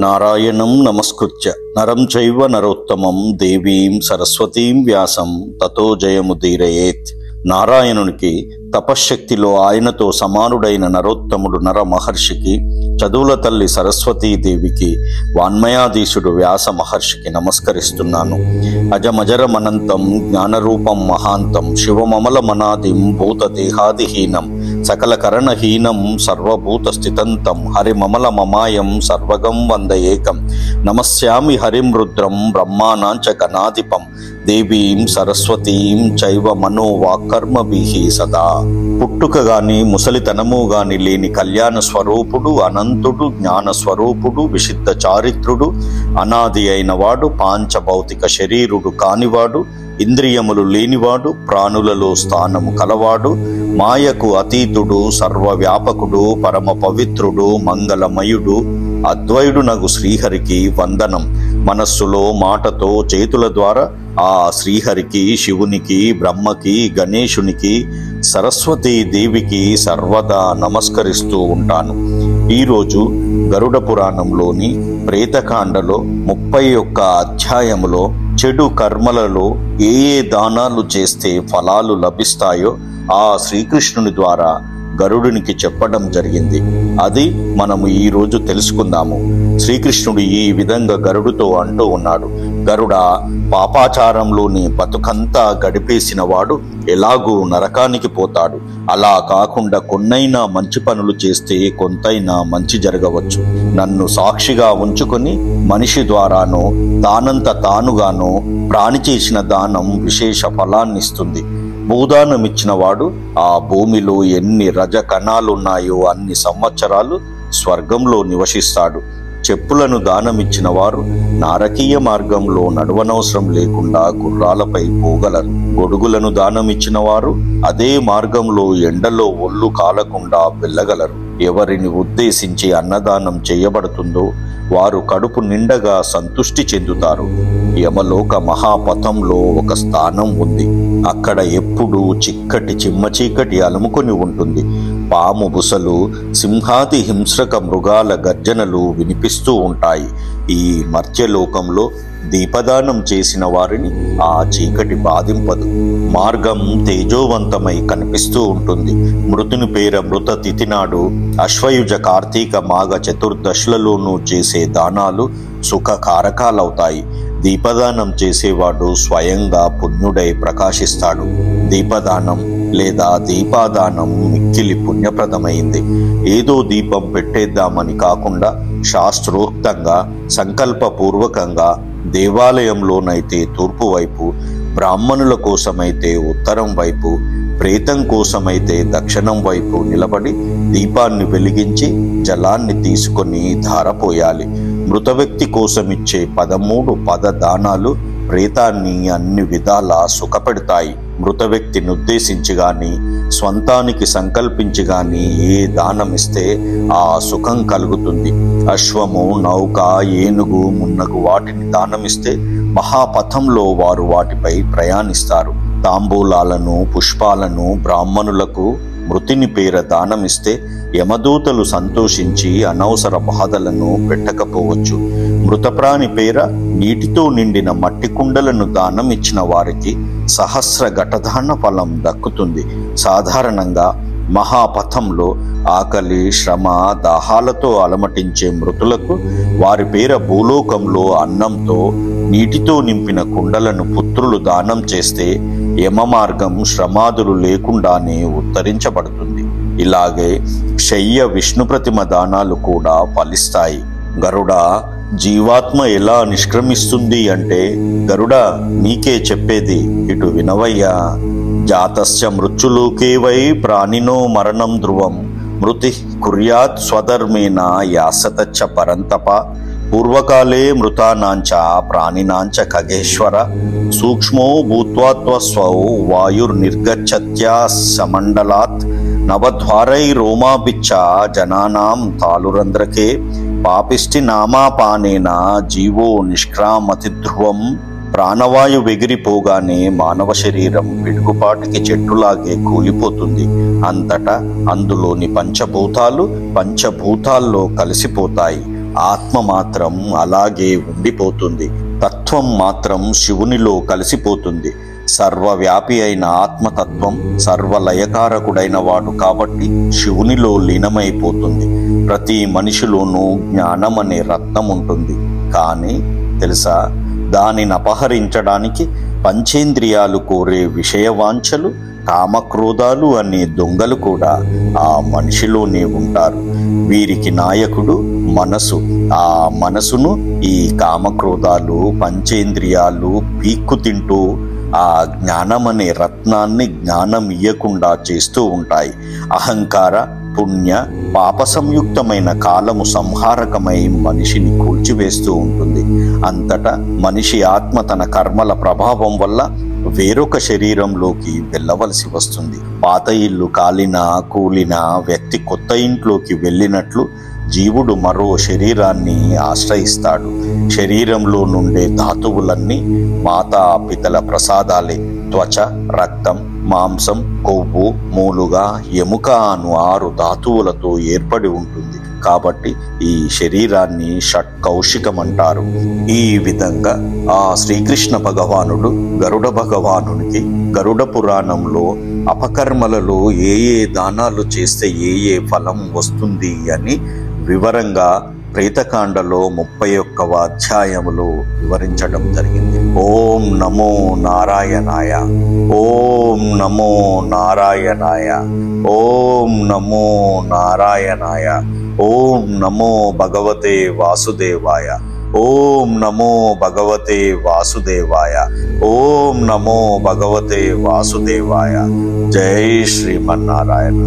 నారాయణం నమస్కృత్య నరం చైవ నరోత్తమం దేవీం సరస్వతీం వ్యాసం తతో జయముదీరయేత్. నారాయణునికి తపశ్శక్తిలో ఆయనతో సమానుడైన నరోత్తముడు నర మహర్షికి, చదువుల తల్లి సరస్వతీదేవికి, వాన్మయాధీశుడు వ్యాస మహర్షికి నమస్కరిస్తున్నాను. అజమజరమనంతం జ్ఞానరూపం మహాంతం శివమమల మనాదిం భూతదేహాదిహీనం సకల కరణహీనం సర్వభూత స్థితంతం హరిమమల మమాయం సర్వగం వంద ఏకం నమస్యామి హరిం రుద్రం బ్రహ్మానాంచ గణాధిపం దేవీం సరస్వతీం చైవ మనోవాక్కర్మభిః సదా. పుట్టుక గాని ముసలితనము గాని లేని కళ్యాణ స్వరూపుడు, అనంతుడు, జ్ఞాన స్వరూపుడు, విశుద్ధ చారిత్రుడు, అనాది అయిన వాడు, పాంచభౌతిక శరీరుడు కానివాడు, ఇంద్రియములు లేనివాడు, ప్రాణులలో స్థానము కలవాడు, మాయకు అతీతుడు, సర్వవ్యాపకుడు, పరమ పవిత్రుడు, మంగళమయుడు, అద్వైడునగు శ్రీహరికి వందనం. మనస్సులో, మాటతో, చేతుల ద్వారా ఆ శ్రీహరికి, శివునికి, బ్రహ్మకి, గణేశునికి, సరస్వతీ దేవికి సర్వదా నమస్కరిస్తూ ఉంటాను. ఈరోజు గరుడ పురాణంలోని ప్రేతకాండలో 31 అధ్యాయములో చెడు కర్మలలో ఏ దానాలు చేస్తే ఫలాలు లభిస్తాయో ఆ శ్రీకృష్ణుని ద్వారా గరుడునికి చెప్పడం జరిగింది. అది మనము ఈరోజు తెలుసుకుందాము. శ్రీకృష్ణుడు ఈ విధంగా గరుడుతో అంటూ ఉన్నాడు. గరుడ, పాపాచారంలోని బతుకంతా గడిపేసిన వాడు ఎలాగూ నరకానికి పోతాడు. అలా కాకుండా కొన్నైనా మంచి పనులు చేస్తే కొంతైనా మంచి జరగవచ్చు. నన్ను సాక్షిగా ఉంచుకొని మనిషి ద్వారానో తానంత తానుగానో ప్రాణి చేసిన దానం విశేష ఫలాన్నిస్తుంది. భూదానమిచ్చిన వాడు ఆ భూమిలో ఎన్ని రజ కణాలున్నాయో అన్ని సంవత్సరాలు స్వర్గంలో నివసిస్తాడు. చెప్పులను దానమిచ్చిన వారు నారకీయ మార్గంలో నడవనవసరం లేకుండా గుర్రాలపై పోగలరు. గొడుగులను దానమిచ్చిన వారు అదే మార్గంలో ఎండలో ఒళ్ళు కాలకుండా వెళ్ళగలరు. ఎవరిని ఉద్దేశించి అన్నదానం చేయబడుతుందో వారు కడుపు నిండగా సంతుష్టి చెందుతారు. యమలోక మహాపథంలో ఒక స్థానం ఉంది. అక్కడ ఎప్పుడూ చిక్కటి చిమ్మ చీకటి అలుముకొని ఉంటుంది. పాము బుసలు, సింహాది హింస్రక మృగాల గర్జనలు వినిపిస్తూ ఉంటాయి. ఈ మర్త్యలోకంలో దీపదానం చేసిన వారిని ఆ చీకటి బాధింపదు. మార్గం తేజోవంతమై కనిపిస్తూ ఉంటుంది. మృతుని పేర మృత తిథి నాడు అశ్వయుజ కార్తీక మాఘ చతుర్దశలలోనూ చేసే దానాలు సుఖకారకాలవుతాయి. దీపదానం చేసేవాడు స్వయంగా పుణ్యుడై ప్రకాశిస్తాడు. దీపదానం లేదా దీపాదానం మిక్కిలి పుణ్యప్రదమైంది. ఏదో దీపం పెట్టేద్దామని కాకుండా శాస్త్రోక్తంగా సంకల్పపూర్వకంగా దేవాలయంలోనైతే తూర్పు వైపు, బ్రాహ్మణుల కోసమైతే ఉత్తరం వైపు, ప్రేతం కోసమైతే దక్షిణం వైపు నిలబడి దీపాన్ని వెలిగించి జలాన్ని తీసుకొని ధారపోయాలి. మృత వ్యక్తి కోసమిచ్చే 13 పదదానాలు ప్రేతాన్ని అన్ని విధాలా సుఖపెడతాయి. మృత వ్యక్తిని ఉద్దేశించి గాని స్వంతానికి సంకల్పించి గాని ఏ దానమిస్తే ఆ సుఖం కలుగుతుంది. అశ్వము, నౌక, ఏనుగు మున్నగు వాటిని దానమిస్తే మహాపథంలో వారు వాటిపై ప్రయాణిస్తారు. తాంబూలాలను, పుష్పాలను బ్రాహ్మణులకు మృతిని పేర దానమిస్తే యమదూతలు సంతోషించి అనవసర బాధలను పెట్టకపోవచ్చు. మృతప్రాణి పేర నీటితో నిండిన మట్టి కుండలను దానం ఇచ్చిన వారికి సహస్ర ఘటదాన ఫలం దక్కుతుంది. సాధారణంగా మహాపథంలో ఆకలి, శ్రమ, దాహాలతో అలమటించే మృతులకు వారి పేర భూలోకంలో అన్నంతో నీటితో నింపిన కుండలను పుత్రులు దానం చేస్తే యమ మార్గం శ్రమాదులు లేకుండానే ఉత్తరించబడుతుంది. ఇలాగే శయ్య విష్ణు ప్రతిమ దానాలు కూడా ఫలిస్తాయి. గరుడ, జీవాత్మ ఎలా నిష్క్రమిస్తుంది అంటే, గరుడ నీకే చెప్పేది, ఇటు వినవయ్యా. జాతస్య మృత్యులోకే వై ప్రాణినో మరణం ధ్రువం మృతి కుర్యాత్ స్వధర్మేన యాసతచ్చ పరంతప పూర్వకాలే మృతానాంచ ప్రాణినాంచ ఖగేశ్వర సూక్ష్మో భూత్వాత్వస్వౌ వాయుర్నిర్గచ్చత్యా సమండలాత్ నవద్వారై రోమాభిచ్చ జనానాం తాలురంధ్రకే పాపిష్టి నామాపానేన జీవో నిష్క్రామతి ధ్రువం. ప్రాణవాయు ఎగిరిపోగానే మానవ శరీరం పిడుగుపాటికి చెట్టులాగే కూలిపోతుంది. అంతటా అందులోని పంచభూతాలు పంచభూతాల్లో కలిసిపోతాయి. ఆత్మ మాత్రం అలాగే ఉండిపోతుంది. తత్వం మాత్రం శివునిలో కలిసిపోతుంది. సర్వవ్యాపి అయిన ఆత్మతత్వం సర్వలయకారకుడైన వాడు కాబట్టి శివునిలో లీనమైపోతుంది. ప్రతి మనిషిలోనూ జ్ఞానం అనే రత్నం ఉంటుంది. కానీ తెలుసా, దానిని అపహరించడానికి పంచేంద్రియాలు కోరే విషయవాంఛలు, కామక్రోధాలు అనే దొంగలు కూడా ఆ మనిషిలోనే ఉంటారు. వీరికి నాయకుడు మనసు. ఆ మనసును ఈ కామక్రోధాలు, పంచేంద్రియాలు పీక్కు తింటూ ఆ జ్ఞానం అనే రత్నాన్ని జ్ఞానం ఇయ్యకుండా చేస్తూ ఉంటాయి. అహంకార, పుణ్య, పాప సంయుక్తమైన కాలము సంహారకమై మనిషిని కూల్చివేస్తూ ఉంటుంది. అంతటా మనిషి ఆత్మ తన కర్మల ప్రభావం వల్ల వేరొక శరీరంలోకి వెళ్ళవలసి వస్తుంది. పాత ఇల్లు కాలినా కూలినా వ్యక్తి కొత్త ఇంట్లోకి వెళ్ళినట్లు జీవుడు మరో శరీరాన్ని ఆశ్రయిస్తాడు. శరీరంలో నుండే ధాతువులన్నీ మాతా పితల ప్రసాదాలే. త్వచ, రక్తం, మాంసం, కొవ్వు, మూలుగా, ఎముక అను 6 ధాతువులతో ఏర్పడి ఉంటుంది. కాబట్టి ఈ శరీరాన్ని షట్కౌశికమంటారు. ఈ విధంగా ఆ శ్రీకృష్ణ భగవానుడు గరుడ భగవానునికి గరుడ పురాణంలో అపకర్మలలో ఏ దానాలు చేస్తే ఏ ఫలం వస్తుంది అని వివరంగా ప్రేతకాండలో 31వ అధ్యాయములో వివరించడం జరిగింది. ఓం నమో నారాయణాయ, ఓం నమో నారాయణాయ, ఓం నమో నారాయణాయ, ఓం నమో భగవతే వాసుదేవాయ, ఓం నమో భగవతే వాసుదేవాయ, ఓం నమో భగవతే వాసుదేవాయ. జై శ్రీమన్నారాయణ.